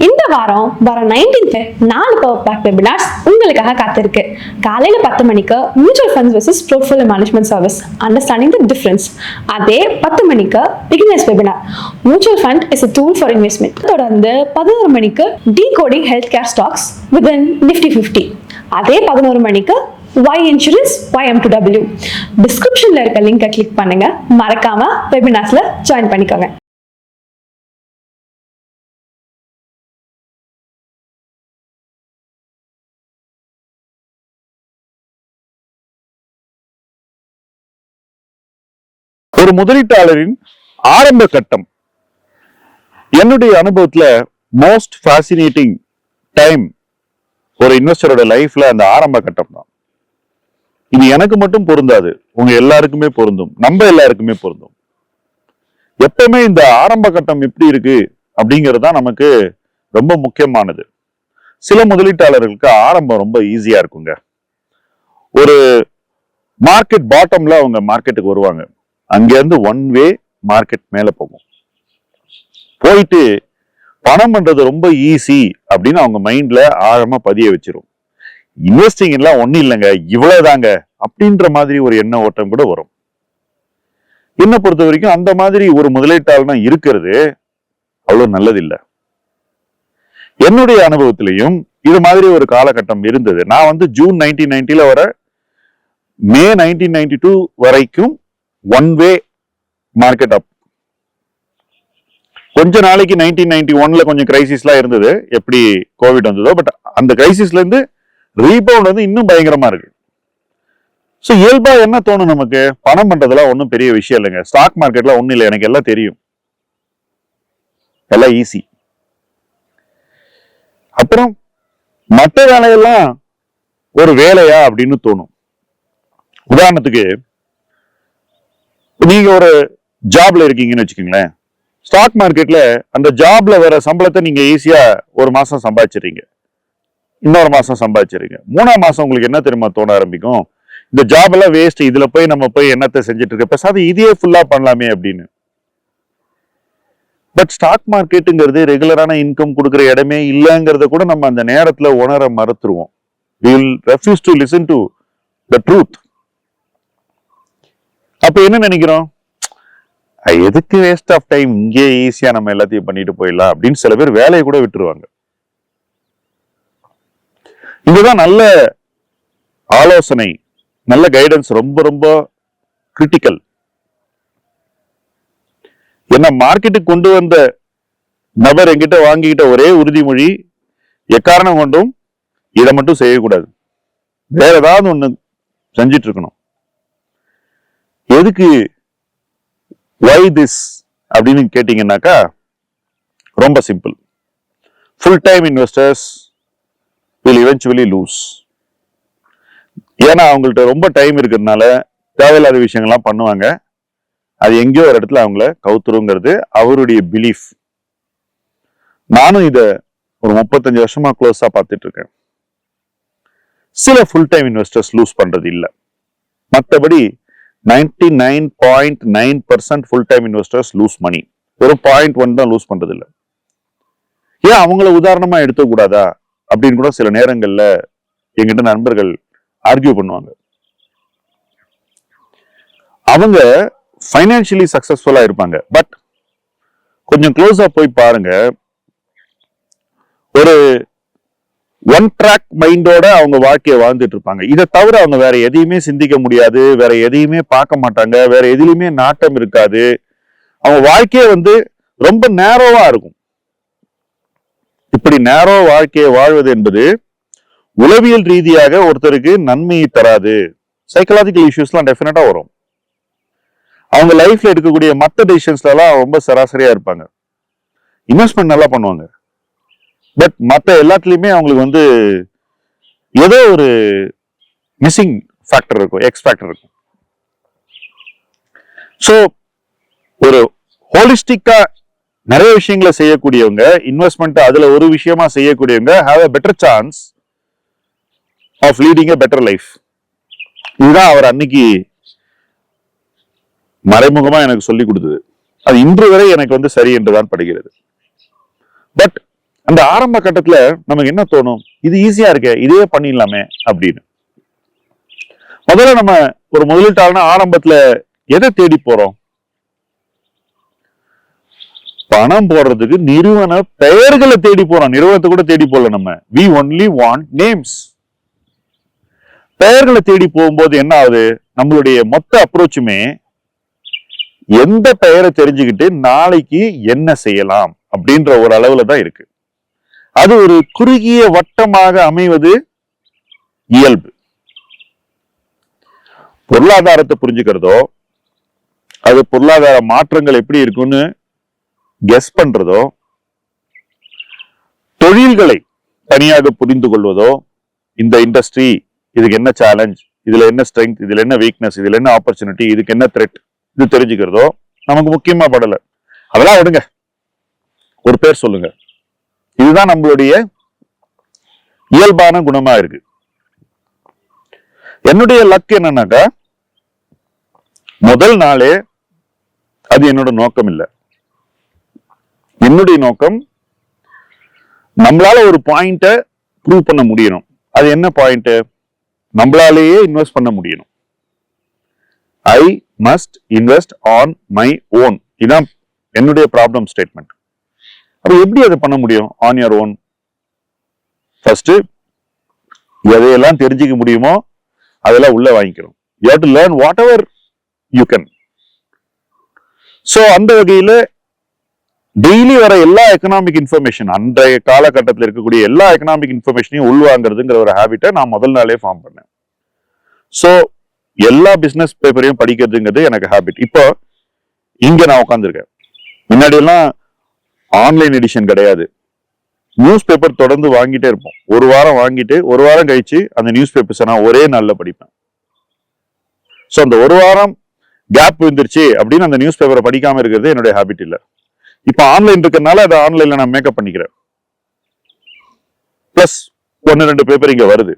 இந்த வாரம் வர 19th 4 பவர் பேக் வெபினார்ஸ் உங்களுக்காக காத்திருக்கு. காலையில 10 மணிக்கு mutual funds versus portfolio management service understanding the difference. அதே 10 மணிக்கு beginners webinar mutual fund is a tool for investment. தொடர்ந்து 11 மணிக்கு decoding healthcare stocks within Nifty 50. அதே 11 மணிக்கு Why Insurance YM2W. டிஸ்கிரிப்ஷன்ல இருக்க லிங்கை கிளிக் பண்ணுங்க. மறக்காம வெபினார்ஸ்ல ஜாயின் பண்ணிக்கோங்க. ஒரு முதலீட்டாளரின் ஆரம்ப கட்டம் என்னுடைய அனுபவத்துல மோஸ்ட் ஃபேசினேட்டிங் டைம் ஒரு இன்வெஸ்டரோட லைஃப்ல அந்த ஆரம்ப கட்டம் தான். இது எனக்கு மட்டும் பொருந்தாது, உங்க எல்லாருக்குமே பொருந்தும், நம்ம எல்லாருக்குமே பொருந்தும். எப்பவுமே இந்த ஆரம்ப கட்டம் எப்படி இருக்கு அப்படிங்கிறது தான் நமக்கு ரொம்ப முக்கியமானது. சில முதலீட்டாளர்களுக்கு ஆரம்பம் ரொம்ப ஈஸியா இருக்குங்க. ஒரு மார்க்கெட் பாட்டம்ல அவங்க மார்க்கெட்டுக்கு வருவாங்க. அங்கிருந்து ஒன் வே மார்க்கெட் மேல போகும். போயிட்டு பணம் பண்றது ரொம்ப ஈஸி அப்படின்னு அவங்க மைண்ட்ல ஆழமா பதிய வச்சிரும். இன்வெஸ்டிங் எல்லாம் ஒண்ணும் இல்லைங்க, இவ்வளவுதாங்க அப்படின்ற மாதிரி ஒரு எண்ண ஓட்டம் கூட வரும். என்ன பொறுத்த வரைக்கும் அந்த மாதிரி ஒரு முதலீட்டாளனா இருக்கிறது அவ்வளவு நல்லது இல்லை. என்னுடைய அனுபவத்திலையும் இது மாதிரி ஒரு காலகட்டம் இருந்தது. நான் ஜூன் 1990 வர மே 1992 வரைக்கும் ஒன் வே மார்க்கெட் அப். கொஞ்ச நாளைக்கு 1991 கொஞ்சம் கிரைசிஸ்லாம் இருந்தது, எப்படி கோவிட் வந்ததோ. பட் அந்த கிரைசிஸ்ல இருந்து ரீபவுண்ட் இன்னும் பயங்கரமா இருக்கு. ஸோ இயல்பா என்ன தோணும் நமக்கு, பணம் பண்றதுலாம் ஒன்றும் பெரிய விஷயம் இல்லைங்க, ஸ்டாக் மார்க்கெட்ல ஒன்றும் இல்லை, எனக்கு எல்லாம் தெரியும், எல்லாம் ஈஸி. அப்புறம் மற்ற வேலையெல்லாம் ஒரு வேலையா அப்படின்னு தோணும். உதாரணத்துக்கு நீங்க ஒரு ஜாப்ல இருக்கீங்கன்னு வச்சுக்கோங்களேன். ஸ்டாக் மார்க்கெட்ல அந்த ஜாப்ல வர சம்பளத்தை நீங்க ஈஸியா ஒரு மாசம் சம்பாதிச்சிடுறீங்க, இன்னொரு மாசம் சம்பாதிச்சிடுறீங்க. 3ஆம் மாசம் உங்களுக்கு என்ன தெரியுமா தோண ஆரம்பிக்கும், இந்த ஜாப் எல்லாம் வேஸ்ட், இதுல போய் நம்ம போய் என்னத்தை செஞ்சுட்டு இருக்க, பேசாத இதையே ஃபுல்லா பண்ணலாமே அப்படின்னு. பட் ஸ்டாக் மார்க்கெட்டுங்கிறது ரெகுலரான இன்கம் கொடுக்குற இடமே இல்லைங்கிறத கூட நம்ம அந்த நேரத்துல உணர மறுத்துருவோம். we will refuse to listen to the truth. அப்ப என்ன நினைக்கிறோம், எதுக்கு வேஸ்ட் ஆஃப் டைம், இங்கே ஈஸியா நம்ம எல்லாத்தையும் பண்ணிட்டு போயிடலாம் அப்படின்னு சில பேர் வேலையை கூட விட்டுருவாங்க. இதுதான் நல்ல ஆலோசனை, நல்ல கைடன்ஸ் ரொம்ப ரொம்ப கிரிட்டிக்கல். என்ன மார்க்கெட்டுக்கு கொண்டு வந்த நபர் என்கிட்ட வாங்கிக்கிட்ட ஒரே உறுதிமொழி, எக்காரணம் கொண்டும் இதை மட்டும் செய்யக்கூடாது, வேற ஏதாவது ஒண்ணு செஞ்சிட்டு இருக்கணும். எதுக்கு why this அப்படின்னு கேட்டீங்கன்னாக்கா ரொம்ப simple. Full time investors will eventually lose. ஏன்னா அவங்கள்ட்ட ரொம்ப டைம் இருக்கிறதுனால தேவையில்லாத விஷயங்கள்லாம் பண்ணுவாங்க, அது எங்கேயோ ஒரு இடத்துல அவங்கள கவுத்துருங்கிறது அவருடைய பிலீஃப். நானும் இதை ஒரு 35 வருஷமா க்ளோஸா பார்த்துட்டு இருக்கேன். சில ஃபுல் டைம் இன்வெஸ்டர்ஸ் லூஸ் பண்றது இல்லை, மற்றபடி 99.9% full time investors lose money. ஒரு 0.1 தான் லூஸ் பண்றது இல்லை. ஏன் அவங்கள உதாரணமா எடுத்துக்கூடாதா அப்படின்னு கூட சில நேரங்கள்ல எங்கிட்ட நண்பர்கள் ஆர்கியூ பண்ணுவாங்க. அவங்க ஃபைனான்சியலி சக்சஸ்ஃபுல்லா இருப்பாங்க, பட் கொஞ்சம் க்ளோஸா போய் பாருங்க, ஒரு ஒன் ட்ராக் மைண்டோட அவங்க வாழ்க்கையை வாழ்ந்துட்டு இருப்பாங்க. இதை தவிர அவங்க வேற எதையுமே சிந்திக்க முடியாது, வேற எதையுமே பார்க்க மாட்டாங்க, வேற எதுலையுமே நாட்டம் இருக்காது. அவங்க வாழ்க்கையே ரொம்ப நேரோவா இருக்கும். இப்படி நேரோ வாழ்க்கையை வாழ்வது என்பது உளவியல் ரீதியாக ஒருத்தருக்கு நன்மையை தராது. சைக்கலாஜிக்கல் இஷ்யூஸ்லாம் டெஃபினட்டா வரும். அவங்க லைஃப்ல எடுக்கக்கூடிய மற்ற டெசிஷன்ஸ்ல எல்லாம் ரொம்ப சராசரியா இருப்பாங்க. இன்வெஸ்ட்மெண்ட் நல்லா பண்ணுவாங்க, பட் மற்ற எல்லாத்துலயுமே அவங்களுக்கு ஏதோ ஒரு மிஸ்ஸிங் ஃபேக்டர் இருக்கும், எக்ஸ் ஃபேக்டர் இருக்கும். ஸோ ஒரு ஹோலிஸ்டிக்கா நிறைய விஷயங்களை செய்யக்கூடியவங்க, இன்வெஸ்ட்மெண்ட் அதுல ஒரு விஷயமா செய்யக்கூடியவங்க have a better chance of leading a better life. இதுதான் அவர் அன்னைக்கு மறைமுகமா எனக்கு சொல்லி கொடுத்தது. அது இன்று வரை எனக்கு சரி என்றுதான் படுகிறது. பட் அந்த ஆரம்ப கட்டத்துல நமக்கு என்ன தோணும், இது ஈஸியா இருக்கே, இதே பண்ணிடலாமே அப்படின்னு. முதல்ல நம்ம ஒரு முதலீட்டாளர்னா ஆரம்பத்துல எதை தேடி போறோம்? பணம் போடுறதுக்கு நிறுவன பெயர்களை தேடி போறோம். நிறுவனத்தை கூட தேடி போல நம்ம. we only want names. பெயர்களை தேடி போகும்போது என்ன ஆகுது, நம்மளுடைய மொத்த அப்ரோச்சுமே எந்த பெயரை தெரிஞ்சுக்கிட்டு நாளைக்கு என்ன செய்யலாம் அப்படின்ற ஒரு அளவுல தான் இருக்கு. அது ஒரு குறுகிய வட்டமாக அமைவது இயல்பு. பொருளாதாரத்தை புரிஞ்சுக்கிறதோ, அது பொருளாதார மாற்றங்கள் எப்படி இருக்குன்னு கெஸ் பண்றதோ, தொழில்களை தனியாக புரிந்து கொள்வதோ, இந்த இண்டஸ்ட்ரி இதுக்கு என்ன சேலஞ்ச், இதுல என்ன ஸ்ட்ரென்த், இதுல என்ன வீக்னஸ், இதுல என்ன ஆப்பர்ச்சுனிட்டி, இதுக்கு என்ன த்ரெட், இது தெரிஞ்சுக்கிறதோ நமக்கு முக்கியமா படல. அதெல்லாம் விடுங்க, ஒரு பேர் சொல்லுங்க. இதுதான் நம்மளுடைய இயல்பான குணமா இருக்கு. என்னுடைய லக் என்னன்னாக்கா, முதல் நாளே அது என்னோட நோக்கம் இல்லை. என்னுடைய நோக்கம் நம்மளால ஒரு பாயிண்ட ப்ரூவ் பண்ண முடியணும். அது என்ன பாயிண்ட்? நம்மளாலேயே இன்வெஸ்ட் பண்ண முடியணும். I must invest on my own. இதுதான் என்னுடைய ப்ராப்ளம் ஸ்டேட்மெண்ட். அப்ப எப்படி அதை பண்ண முடியும்? On your own. ஃபர்ஸ்ட் எதையெல்லாம் தெரிஞ்சுக்க முடியுமோ அதெல்லாம் உள்ள வாங்கிக்கிறோம். You have to learn what ever you can. So அந்த வகையில டெய்லி வர எல்லா எக்கனாமிக் இன்ஃபர்மேஷன், அன்றைய காலகட்டத்தில் இருக்கக்கூடிய எல்லா எக்கனாமிக் இன்ஃபர்மேஷனையும் உள்வாங்கிறதுங்கிற ஒரு ஹேபிட்டை நான் முதல் நாளே ஃபார்ம் பண்ணேன். சோ எல்லா பிசினஸ் பேப்பரையும் படிக்கிறதுங்கிறது எனக்கு ஹேபிட். இப்போ இங்க நான் உட்காந்துருக்கேன். முன்னாடி எல்லாம் ஆன்லைன் எடிஷன் கிடையாது. நியூஸ் பேப்பர் தொடர்ந்து வாங்கிட்டே இருப்போம். ஒரு வாரம் வாங்கிட்டு ஒரு வாரம் கழிச்சு அந்த நியூஸ் பேப்பர்ஸை நான் ஒரே நாள்ல படிப்பேன். சோ அந்த ஒரு வாரம் கேப் வந்துருச்சு அப்படின்னு அந்த நியூஸ் பேப்பரை படிக்காம இருக்கிறது என்னுடைய ஹேபிட் இல்லை. இப்ப ஆன்லைன் இருக்கிறதுனால அதை ஆன்லைன்ல நான் மேக்கப் பண்ணிக்கிறேன். பிளஸ் 1-2 பேப்பர் இங்க வருது.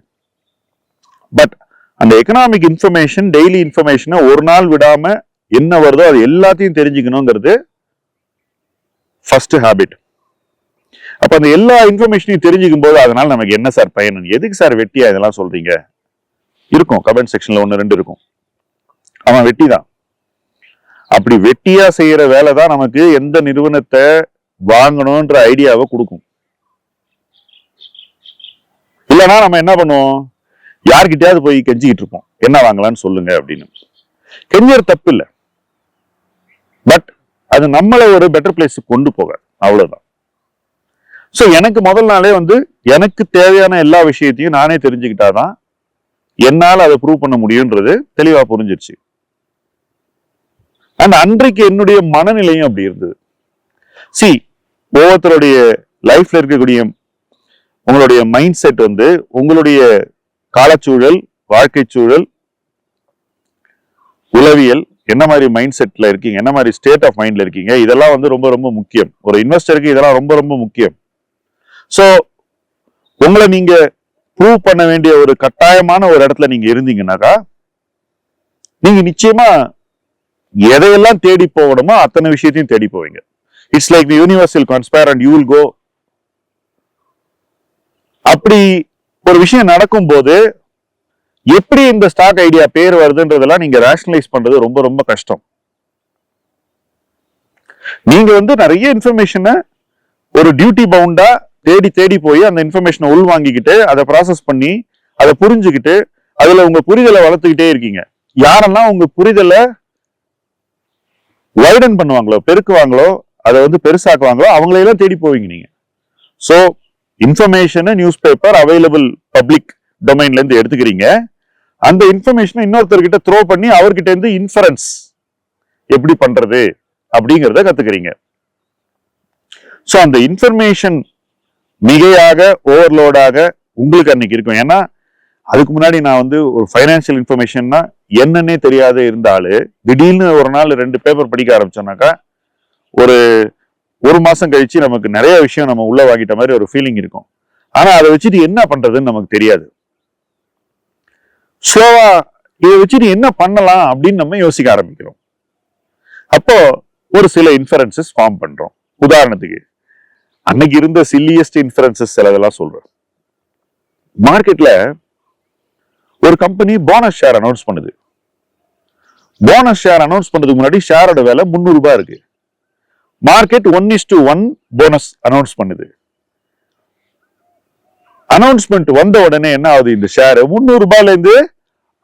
பட் அந்த எக்கனாமிக் இன்ஃபர்மேஷன், டெய்லி இன்ஃபர்மேஷனை ஒரு நாள் விடாம என்ன வருதோ அது எல்லாத்தையும் தெரிஞ்சுக்கணுங்கிறது ஃபர்ஸ்ட் ஹேபிட். அப்ப அந்த எல்லா இன்ஃபர்மேஷனையும் தெரிஞ்சுக்கும் போது அதனால நமக்கு என்ன சார் பயன், எதுக்கு சார் வெட்டியா இதெல்லாம் சொல்றீங்க இருக்கும். கமெண்ட் செக்ஷன்ல 1-2 இருக்கும். அவன் வெட்டி தான். அப்படி வெட்டியா செய்யற வேலை தான் நமக்கு எந்த நிறுவனத்தை வாங்கணும்ன்ற ஐடியாவை கொடுக்கும். இல்லைன்னா நம்ம என்ன பண்ணுவோம், யார்கிட்டயாவது போய் கெஞ்சிக்கிட்டு இருப்போம், என்ன வாங்கலாம்னு சொல்லுங்க அப்படின்னு. கெஞ்சர் தப்பு இல்லை, பட் அது நம்மளை ஒரு பெட்டர் பிளேஸ் கொண்டு போக, அவ்வளவுதான். சோ எனக்கு முதல் நாளே எனக்கு தேவையான எல்லா விஷயத்தையும் நானே தெரிஞ்சுக்கிட்டாதான் என்னால அதை ப்ரூவ் பண்ண முடியும்ன்றது தெளிவா புரிஞ்சிருச்சு. அண்ட் அன்றைக்கு என்னுடைய மனநிலையும் அப்படி இருந்தது. ஒவ்வொருத்தருடைய லைஃப்ல இருக்கக்கூடிய உங்களுடைய மைண்ட் செட் உங்களுடைய காலச்சூழல், வாழ்க்கை சூழல், உளவியல், என்ன மாதிரி மைண்ட் செட்ல இருக்கீங்க, என்ன மாதிரி ஸ்டேட் ஆஃப் மைண்ட்ல இருக்கீங்க, இதெல்லாம் ரொம்ப ரொம்ப முக்கியம். ஒரு இன்வெஸ்டருக்கு இதெல்லாம் ரொம்ப ரொம்ப முக்கியம். சோ உங்களை நீங்க ப்ரூவ் பண்ண வேண்டிய ஒரு கட்டாயமான ஒரு இடத்துல நீங்க இருந்தீங்கன்னாக்கா, நீங்க நிச்சயமா எதையெல்லாம் தேடி போகணுமோ அத்தனை விஷயத்தையும் தேடி போவீங்க. It's like the universal conspire and you will go. அப்படி ஒரு விஷயம் நடக்கும் போது எப்படி இந்த ஸ்டாக் ஐடியா பேர் வருதுன்றதெல்லாம் நீங்க ரேஷனலைஸ் பண்றது ரொம்ப ரொம்ப கஷ்டம். நீங்க நிறைய இன்ஃபர்மேஷனை ஒரு டியூட்டி பவுண்டா தேடி தேடி போய் அந்த இன்ஃபர்மேஷனை உள் வாங்கிக்கிட்டு அதை ப்ராசஸ் பண்ணி அதை புரிஞ்சுக்கிட்டு அதுல உங்க புரிதலை வளர்த்துக்கிட்டே இருக்கீங்க. யாரெல்லாம் உங்க புரிதலை வைடன் பண்ணுவாங்களோ, பெருக்குவாங்களோ, அதை பெருசாக்குவாங்களோ அவங்களையெல்லாம் தேடி போவீங்க நீங்க. So information newspaper available public டொமைன்ல இருந்து எடுத்துக்கிறீங்க. அந்த இன்ஃபர்மேஷனை இன்னொருத்தர்கிட்ட த்ரோ பண்ணி அவர்கிட்ட இருந்து இன்ஃபரன்ஸ் எப்படி பண்றது அப்படிங்கிறத கத்துக்கிறீங்க. சோ அந்த இன்ஃபர்மேஷன் மிகையாக, ஓவர்லோடாக உங்களுக்கு அன்னைக்கு இருக்கும். ஏன்னா அதுக்கு முன்னாடி நான் ஒரு ஃபைனான்சியல் இன்ஃபர்மேஷன்னா என்னன்னே தெரியாத இருந்தாலு திடீர்னு ஒரு நாள் 2 பேப்பர் படிக்க ஆரம்பிச்சோம்னாக்கா ஒரு மாசம் கழிச்சு நமக்கு நிறைய விஷயம் நம்ம உள்ள வாங்கிட்ட மாதிரி ஒரு ஃபீலிங் இருக்கும். ஆனா அதை வச்சுட்டு என்ன பண்றதுன்னு நமக்கு தெரியாது. ஸ்லோவா இதை வச்சுட்டு என்ன பண்ணலாம் அப்படின்னு நம்ம யோசிக்க ஆரம்பிக்கிறோம். அப்போ ஒரு சில இன்ஃபரன்சஸ் ஃபார்ம் பண்றோம். உதாரணத்துக்கு அன்னைக்கு இருந்த சில்லியஸ்ட் இன்ஃபரன்சஸ் சிலதெல்லாம் சொல்றேன். மார்க்கெட்ல ஒரு கம்பெனி போனஸ் ஷேர் அனௌன்ஸ் பண்ணுது. போனஸ் ஷேர் அனௌன்ஸ் பண்றதுக்கு முன்னாடி ஷேரோட விலை 300 ரூபாய் இருக்கு. மார்க்கெட் 1:1 போனஸ் அனௌன்ஸ் பண்ணுது. அனௌன்ஸ்மெண்ட் வந்த உடனே என்ன ஆகுது, இந்த ஷேர் 300 ரூபாயில இருந்து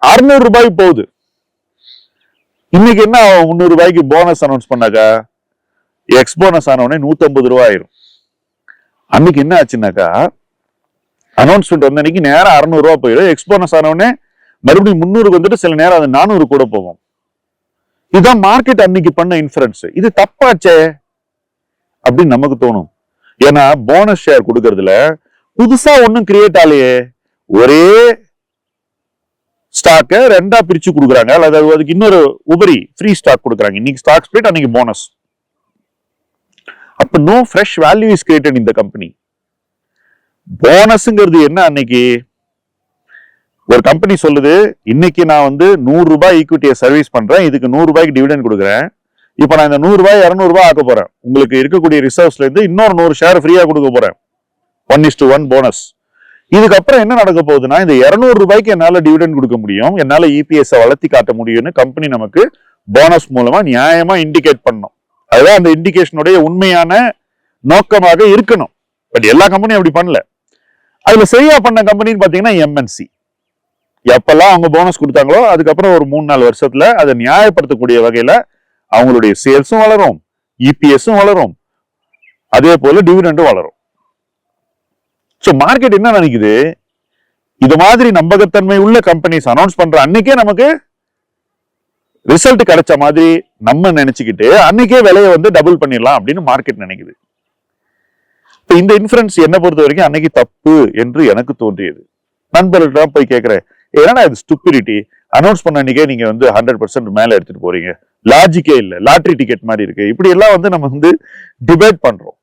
600 ரூபாய் போகுது. இன்னைக்கு என்ன ஆகும், 300 ரூபாய்க்கு போனஸ் அனௌன்ஸ் பண்ணாக்கா எக்ஸ் போனஸ் ஆன உடனே 150 ரூபாய் ஆயிரும். அன்னைக்கு என்ன ஆச்சுன்னாக்கா அனௌன்ஸ்மெண்ட் வந்த அன்னைக்கு நேரம் 600 ரூபாய் போயிடும். எக்ஸ் போனஸ் ஆன உடனே மறுபடியும் 300 வந்துட்டு சில நேரம் அது 400 கூட போகும். இதுதான் மார்க்கெட் அன்னைக்கு பண்ண இன்ஃபரன்ஸ். இது தப்பாச்சே அப்படின்னு நமக்கு தோணும். ஏன்னா போனஸ் ஷேர் கொடுக்கறதுல புதுசா ஒன்னும் கிரியேட் ஆலையே, ஒரே ஸ்டாக்க ரெண்டா பிரிச்சு கொடுக்குறாங்க, அல்லது அதுக்கு இன்னொரு உபரி ஃப்ரீ ஸ்டாக் கொடுக்குறாங்க. இன்னைக்கு ஸ்டாக் ஸ்பிளிட், அன்னைக்கு போனஸ். அப்ப no fresh value is created in the company. போனஸ்ங்கிறது என்ன, அன்னைக்கு ஒரு கம்பெனி சொல்லுது, இன்னைக்கு நான் 100 ரூபாய் ஈக்விட்டியை சர்வீஸ் பண்றேன், இதுக்கு 100 ரூபாய்க்கு டிவிடெண்ட் கொடுக்குறேன். இப்ப நான் இந்த 100 ரூபாய் 200 ரூபாய் ஆக்க போறேன். உங்களுக்கு இருக்கக்கூடிய ரிசர்வ்ஸ்ல இருந்து இன்னொரு 100 ஷேர் ஃப்ரீயா கொடுக்க போறேன். 1:1 போனஸ். இதுக்கப்புறம் என்ன நடக்க போகுதுன்னா, இந்த 200 ரூபாய்க்கு என்னால டிவிடெண்ட் கொடுக்க முடியும், என்னால இபிஎஸ் வளர்த்தி காட்ட முடியும்னு கம்பெனி நமக்கு போனஸ் மூலமா நியாயமா இண்டிகேட் பண்ணணும். அதுதான் அந்த இண்டிகேஷனுடைய உண்மையான நோக்கமாக இருக்கணும். பட் எல்லா கம்பெனியும் அப்படி பண்ணல. அதுல சரியா பண்ண கம்பெனின்னு பாத்தீங்கன்னா எம்என்சி. எப்பெல்லாம் அவங்க போனஸ் கொடுத்தாங்களோ அதுக்கப்புறம் ஒரு 3-4 வருஷத்துல அதை நியாயப்படுத்தக்கூடிய வகையில அவங்களுடைய சேல்ஸும் வளரும், இபிஎஸும் வளரும், அதே போல டிவிடெண்டும் வளரும். சோ மார்க்கெட் என்ன நினைக்குது, இது மாதிரி நம்பகத்தன்மை உள்ள கம்பெனிஸ் அனௌன்ஸ் பண்ற அன்னைக்கே நமக்கு ரிசல்ட் கிடைச்ச மாதிரி நம்ம நினைச்சுக்கிட்டு அன்னைக்கே விலையை டபுள் பண்ணிடலாம் அப்படின்னு மார்க்கெட் நினைக்குது. இந்த இன்ஃபரன்ஸ் என்ன பொறுத்த வரைக்கும் அன்னைக்கு தப்பு என்று எனக்கு தோன்றியது. நண்பர்கள்ட்ட போய் கேட்கிறேன், ஏன்னா இது ஸ்டூபிடிட்டி, அனௌன்ஸ் பண்ண அன்னைக்கே நீங்க 100% மேல எடுத்துட்டு போறீங்க, லாஜிக்கே இல்ல, லாட்டரி டிக்கெட் மாதிரி இருக்கு. இப்படி எல்லாம் நம்ம டிபேட் பண்றோம்.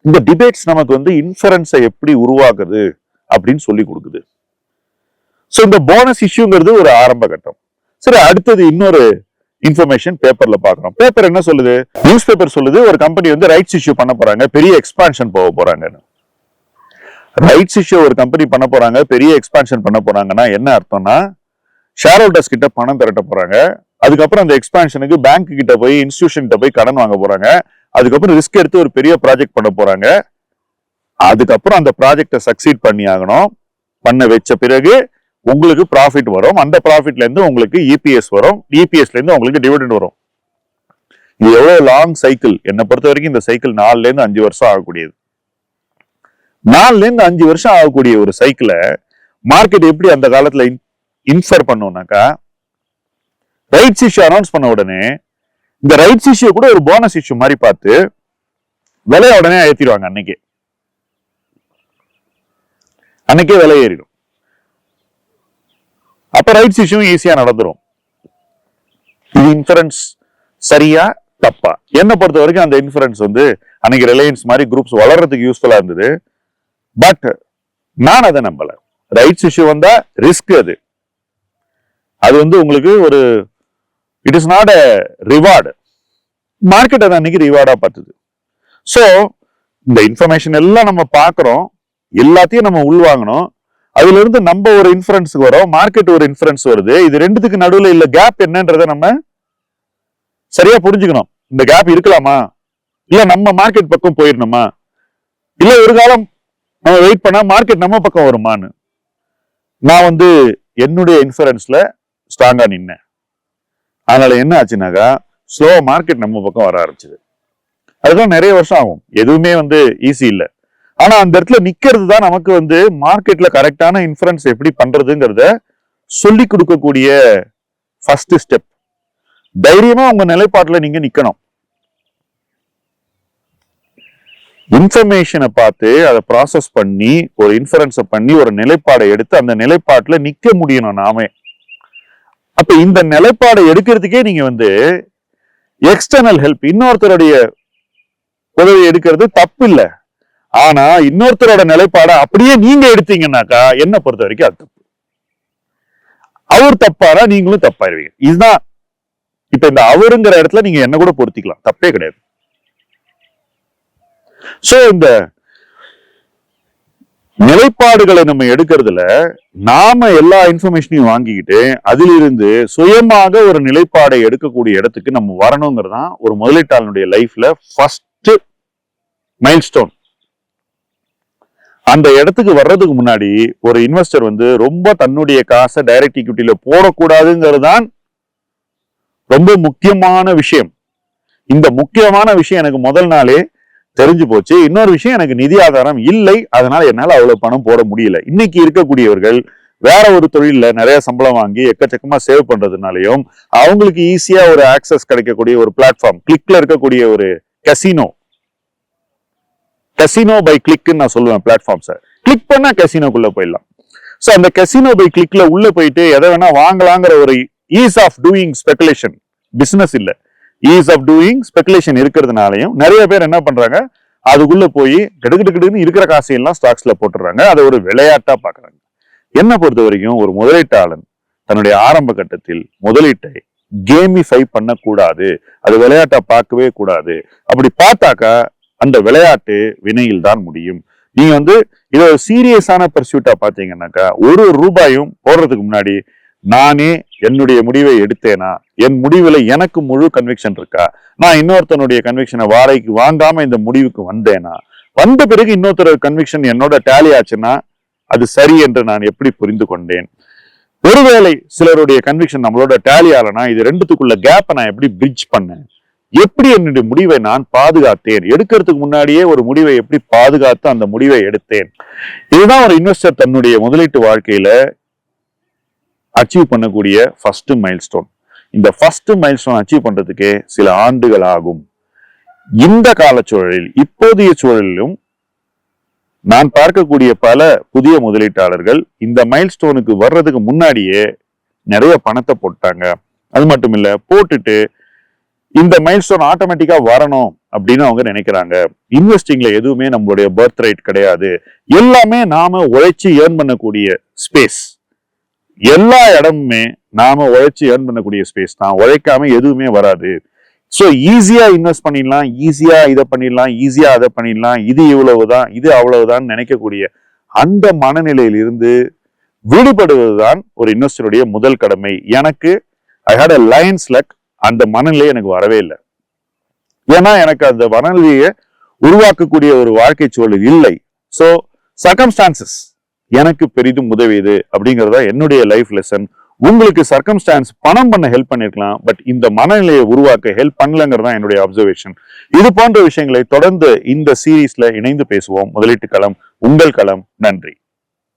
இந்த டிபேட்ஸ் நமக்கு இன்ஃபரன்ஸை எப்படி உருவாக்குறது அப்படின்னு சொல்லி கொடுக்குது. சோ இந்த போனஸ் இஷ்யூங்கிறது ஒரு ஆரம்ப கட்டம். சரி, அடுத்தது இன்னொரு இன்ஃபர்மேஷன் பேப்பர்ல பாக்குறோம். பேப்பர் என்ன சொல்லுது, நியூஸ் பேப்பர் சொல்லுது ஒரு கம்பெனி ரைட்ஸ் இஷ்யூ பண்ண போறாங்க, பெரிய எக்ஸ்பான்ஷன் போக போறாங்க. ரைட்ஸ் இஷ்யூ ஒரு கம்பெனி பண்ண போறாங்க, பெரிய எக்ஸ்பான்ஷன் பண்ண போறாங்கன்னா என்ன அர்த்தம்னா, ஷேர் ஹோல்டர்ஸ் கிட்ட பணம் திரட்ட போறாங்க. அதுக்கப்புறம் அந்த எக்ஸ்பான்ஷனுக்கு பேங்க் கிட்ட போய், இன்ஸ்டிடியூஷன் கிட்ட போய் கடன் வாங்க போறாங்க. அதுக்கப்புறம் ரிஸ்க் எடுத்து ஒரு பெரிய ப்ராஜெக்ட் பண்ண போறாங்க. அதுக்கப்புறம் அந்த ப்ராஜெக்டை சக்சீட் பண்ணி ஆகணும். பண்ண வச்ச பிறகு உங்களுக்கு ப்ராஃபிட் வரும். அந்த ப்ராஃபிட்ல இருந்து உங்களுக்கு இபிஎஸ் வரும். இபிஎஸ்ல இருந்து உங்களுக்கு டிவிடெண்ட் வரும். இது எவ்வளவு லாங் சைக்கிள். என்னை பொறுத்த வரைக்கும் இந்த சைக்கிள் 4ல இருந்து 5 வருஷம் ஆகக்கூடியது. 4ல இருந்து 5 வருஷம் ஆகக்கூடிய ஒரு சைக்கிளை மார்க்கெட் எப்படி அந்த காலத்துல இன்ஃபர் பண்ணும்னாக்கா, ரைட்ஸ் இஷ்யூ அனௌன்ஸ் பண்ண உடனே இந்த ரைட்ஸ் இஷ்யூ கூட ஒரு போனஸ் இஷ்யூ மாதிரி பார்த்து விலைய உடனே ஏற்றிடுவாங்க. அன்னைக்கே விலை ஏறிடும். அப்ப ரைட்ஸ் இஷ்யூ ஈஸியா நடந்துரும். இது இன்ஃபரன்ஸ் சரியா தப்பா? என்ன பொறுத்த வரைக்கும் அந்த இன்ஃபரன்ஸ் அன்னைக்கு ரிலையன்ஸ் மாதிரி குரூப்ஸ் வளர்றதுக்கு யூஸ்ஃபுல்லா இருந்தது. பட் நான் அதை நம்பல. ரைட்ஸ் இஷ்யூ வந்தா ரிஸ்க். அது உங்களுக்கு ஒரு it is not a reward. Market அதை அன்னைக்கு ரிவார்டா பார்த்தது. சோ இந்த இன்ஃபர்மேஷன் எல்லாம் நம்ம பார்க்கிறோம், எல்லாத்தையும் நம்ம உள்வாங்கணும். அதுல இருந்து நம்ம ஒரு இன்ஃபரன்ஸுக்கு வரோம், மார்க்கெட் ஒரு இன்ஃபரன்ஸ் வருது. இது ரெண்டுத்துக்கு நடுவுல இல்ல கேப் என்னன்றதை நம்ம சரியா புரிஞ்சுக்கணும். இந்த கேப் இருக்கலாமா, இல்ல நம்ம மார்க்கெட் பக்கம் போயிடணுமா, இல்ல ஒரு காலம் நம்ம வெயிட் பண்ணா மார்க்கெட் நம்ம பக்கம் வருமானு. நான் என்னுடைய இன்ஃபரன்ஸ்ல ஸ்ட்ராங்கா நின்னேன். அதனால என்ன ஆச்சுனாக்கா, ஸ்லோ மார்க்கெட் நம்ம பக்கம் வர ஆரம்பிச்சது. அதுதான் நிறைய வருஷம் ஆகும். எதுவுமே ஈஸி இல்லை. ஆனா அந்த இடத்துல நிக்கிறது தான் நமக்கு மார்க்கெட்ல கரெக்டான இன்ஃபரன்ஸ் எப்படி பண்றதுங்கிறத சொல்லி கொடுக்கக்கூடிய ஃபர்ஸ்ட் ஸ்டெப். தைரியமா உங்க நிலைப்பாட்டுல நீங்க நிக்கணும். இன்ஃபர்மேஷனை பார்த்து அதை ப்ராசஸ் பண்ணி ஒரு இன்ஃபரன்ஸை பண்ணி ஒரு நிலைப்பாடை எடுத்து அந்த நிலைப்பாட்டுல நிக்க முடியணும் நாமே. அப்ப இந்த நிலைப்பாடை எடுக்கிறதுக்கே நீங்க எக்ஸ்டர்னல் ஹெல்ப், இன்னொருத்தருடைய உதவி எடுக்கிறது தப்பு இல்லை. ஆனா இன்னொருத்தரோட நிலைப்பாடை அப்படியே நீங்க எடுத்தீங்கன்னாக்கா என்ன பொறுத்த வரைக்கும் அது தப்பு. அவர் தப்பாரா நீங்களும் தப்பாயிருவீங்க. இதுதான் இப்ப இந்த அவருங்கிற இடத்துல நீங்க என்ன கூட பொருத்திக்கலாம், தப்பே கிடையாது. சோ இந்த நிலைப்பாடுகளை நம்ம எடுக்கிறதுல நாம எல்லா இன்ஃபர்மேஷனையும் வாங்கிக்கிட்டு அதிலிருந்து சுயமாக ஒரு நிலைப்பாடை எடுக்கக்கூடிய இடத்துக்கு நம்ம வரணுங்கிறது தான் ஒரு முதலீட்டாளனுடைய லைஃப்ல ஃபர்ஸ்ட் மைல்ஸ்டோன். அந்த இடத்துக்கு வர்றதுக்கு முன்னாடி ஒரு இன்வெஸ்டர் ரொம்ப தன்னுடைய காசை டைரக்ட் ஈக்விட்டியில போடக்கூடாதுங்கிறது தான் ரொம்ப முக்கியமான விஷயம். இந்த முக்கியமான விஷயம் எனக்கு முதல் நாளே தெரிஞ்சு போச்சு. இன்னொரு விஷயம், எனக்கு நிதி ஆதாரம் இல்லை, அதனால என்னால அவ்வளவு பணம் போட முடியல. இன்னைக்கு இருக்கக்கூடியவர்கள் வேற ஒரு தொழில நிறைய சம்பளம் வாங்கி எக்கச்சக்கமா சேவ் பண்றதுனாலையும் அவங்களுக்கு ஈஸியா ஒரு ஆக்சஸ் கிடைக்கக்கூடிய ஒரு பிளாட்ஃபார்ம், கிளிக்ல இருக்கக்கூடிய ஒரு கசினோ பை கிளிக்னு நான் சொல்லுவேன். பிளாட்ஃபார்ம்ஸை கிளிக் பண்ணா கசினோக்குள்ள போயிடலாம். சோ அந்த கசினோ பை கிளிக்ல உள்ள போயிட்டு எதை வேணா வாங்கலாங்கிற ஒரு ease of doing speculation, business இல்ல, ஈஸ் ஆஃப் டூயிங் ஸ்பெகுலேஷன் இருக்கிறதுனாலையும் நிறைய பேர் என்ன பண்றாங்க, அதுக்குள்ள போய் கிடுக்கிட்டு இருக்கிற காசையெல்லாம் ஸ்டாக்ஸ்ல போட்டுறாங்க. அதை ஒரு விளையாட்டா பாக்குறாங்க. என்ன பொறுத்த வரைக்கும் ஒரு முதலீட்டாளன் தன்னுடைய ஆரம்ப கட்டத்தில் முதலீட்டை கேமிஃபை பண்ணக்கூடாது, அது விளையாட்டா பார்க்கவே கூடாது. அப்படி பார்த்தாக்கா அந்த விளையாட்டு வினையில் தான் முடியும். நீங்க இதை ஒரு சீரியஸான பர்சூட்டா பாத்தீங்கன்னாக்கா, ஒரு ரூபாயும் போடுறதுக்கு முன்னாடி நானே என்னுடைய முடிவை எடுத்தேனா, என் முடிவுல எனக்கு முழு கன்விக்ஷன் இருக்கா, நான் இன்னொருத்தனுடைய கன்விக்ஷனை வாடகைக்கு வாங்காம இந்த முடிவுக்கு வந்தேனா, வந்த பிறகு இன்னொருத்தர் கன்விக்ஷன் என்னோட டேலி ஆச்சுன்னா அது சரி என்று நான் எப்படி புரிந்து கொண்டேன். ஒருவேளை சிலருடைய கன்விக்ஷன் நம்மளோட டேலி ஆகலனா இது ரெண்டுத்துக்குள்ள கேப்பை நான் எப்படி பிரிட்ஜ் பண்ணேன், எப்படி என்னுடைய முடிவை நான் பாதுகாத்தேன், எடுக்கிறதுக்கு முன்னாடியே ஒரு முடிவை எப்படி பாதுகாத்து அந்த முடிவை எடுத்தேன். இதுதான் ஒரு இன்வெஸ்டர் தன்னுடைய முதலீட்டு வாழ்க்கையில அச்சீவ் பண்ணக்கூடிய ஃபர்ஸ்ட் மைல்ஸ்டோன். இந்த ஃபர்ஸ்ட் மைல்ஸ்டோன் அச்சீவ் பண்றதுக்கே சில ஆண்டுகள் ஆகும். இந்த காலச்சூழலில், இப்போதைய சூழலிலும் நான் பார்க்கக்கூடிய பல புதிய முதலீட்டாளர்கள் இந்த மைல்ஸ்டோனுக்கு வர்றதுக்கு முன்னாடியே நிறைய பணத்தை போட்டாங்க. அது மட்டும் இல்ல, போட்டுட்டு இந்த மைல்ஸ்டோன் ஆட்டோமேட்டிக்கா வரணும் அப்படின்னு அவங்க நினைக்கிறாங்க. இன்வெஸ்டிங்ல எதுவுமே நம்மளுடைய பர்த் ரைட் கிடையாது, எல்லாமே நாம உழைச்சி ஏர்ன் பண்ணக்கூடிய ஸ்பேஸ். எல்லா இடமுமே நாம உழைச்சி ஏர்ன் பண்ணக்கூடிய ஸ்பேஸ் தான், உழைக்காம எதுவுமே வராது. சோ ஈஸியா இன்வெஸ்ட் பண்ணிடலாம், ஈஸியா இதை பண்ணிடலாம், ஈஸியா அதை பண்ணிடலாம், இது இவ்வளவுதான், இது அவ்வளவுதான் நினைக்கக்கூடிய அந்த மனநிலையில் இருந்து விடுபடுவதுதான் ஒரு இன்வெஸ்டருடைய முதல் கடமை. எனக்கு ஐ ஹேட் அ லயன்ஸ் லக், அந்த மனநிலை எனக்கு வரவே இல்லை. ஏன்னா எனக்கு அந்த மனநிலையை உருவாக்கக்கூடிய ஒரு வாழ்க்கை சூழல் இல்லை. சோ சர்க்கம்ஸ்டான்சஸ் எனக்கு பெரிதும் உதவியது அப்படிங்கறதா என்னுடைய லைஃப் லெசன். உங்களுக்கு சர்க்கம்ஸ்டான்ஸ் பணம் பண்ண ஹெல்ப் பண்ணிருக்கலாம், பட் இந்த மனநிலையை உருவாக்க ஹெல்ப் பண்ணலங்கிறதா என்னுடைய அப்சர்வேஷன். இது போன்ற விஷயங்களை தொடர்ந்து இந்த சீரீஸ்ல இணைந்து பேசுவோம். முதலீட்டு களம், உங்கள் களம். நன்றி.